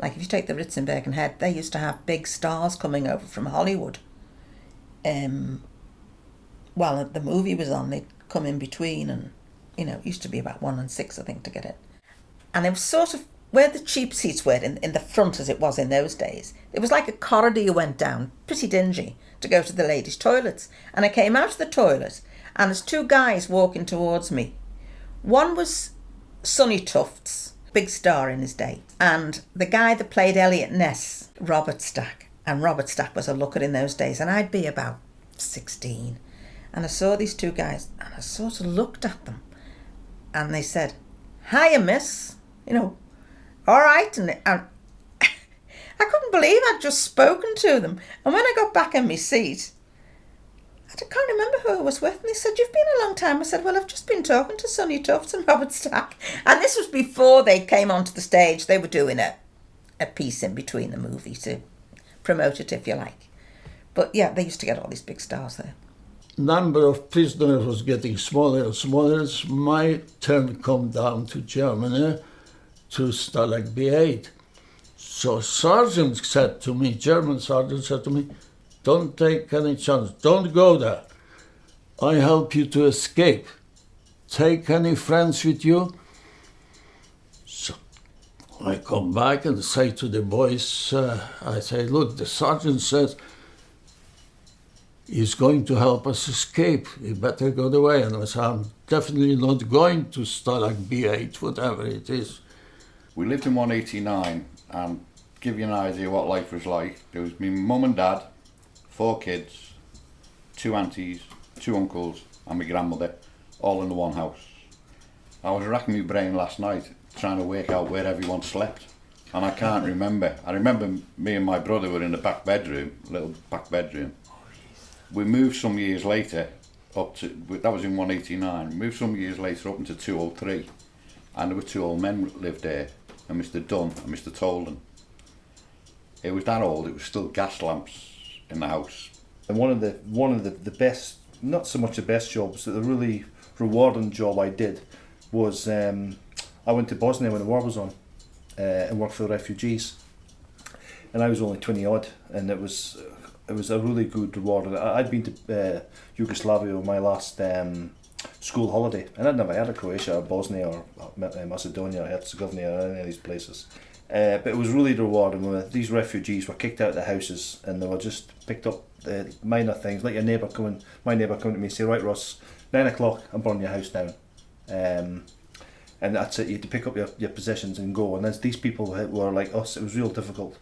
Like if you take the Ritzenberg and Head, they used to have big stars coming over from Hollywood. While the movie was on, they'd come in between, and it used to be about 1 and 6, I think, to get it. And it was sort of where the cheap seats were in the front, as it was in those days. It was like a corridor you went down, pretty dingy, to go to the ladies' toilets. And I came out of the toilet, and there's 2 guys walking towards me. One was Sonny Tufts, big star in his day, and the guy that played Elliot Ness, Robert Stack. And Robert Stack was a looker in those days, and I'd be about 16. And I saw these 2 guys, and I sort of looked at them, and they said, "Hiya, miss," all right. And I couldn't believe I'd just spoken to them. And when I got back in my seat, I can't remember who I was with, and they said, "You've been a long time." I said, "Well, I've just been talking to Sonny Tufts and Robert Stack." And this was before they came onto the stage. They were doing a piece in between the movie to promote it, if you like. But yeah, they used to get all these big stars there. Number of prisoners was getting smaller and smaller. It's my turn come down to Germany to Stalag B8. So German sergeant said to me, "Don't take any chance, don't go there. I help you to escape. Take any friends with you." So I come back and say to the boys, I say, "Look, the sergeant says he's going to help us escape. You better go away." And I said, "I'm definitely not going to Stalag B8, whatever it is." We lived in 189, and give you an idea what life was like. There was me mum and dad, 4 kids, 2 aunties, 2 uncles, and my grandmother, all in the one house. I was racking my brain last night trying to work out where everyone slept, and I can't remember. I remember me and my brother were in the back bedroom, little back bedroom. We moved some years later up to, that was in 189, moved some years later up into 203, and there were 2 old men lived there, and Mr. Dunn and Mr. Tolden. It was that old, it was still gas lamps in the house. And one of the best, not so much the best jobs, but the really rewarding job I did was I went to Bosnia when the war was on and worked for the refugees. And I was only 20 odd, and it was a really good reward. I'd been to Yugoslavia on my last school holiday, and I'd never heard of Croatia or Bosnia or Macedonia or Herzegovina or any of these places. But it was really rewarding when these refugees were kicked out of the houses and they were just picked up minor things, like my neighbour coming to me and say, "Right, Ross, 9 o'clock, I'm burning your house down." And that's it, you had to pick up your possessions and go. And as these people were like us, it was real difficult.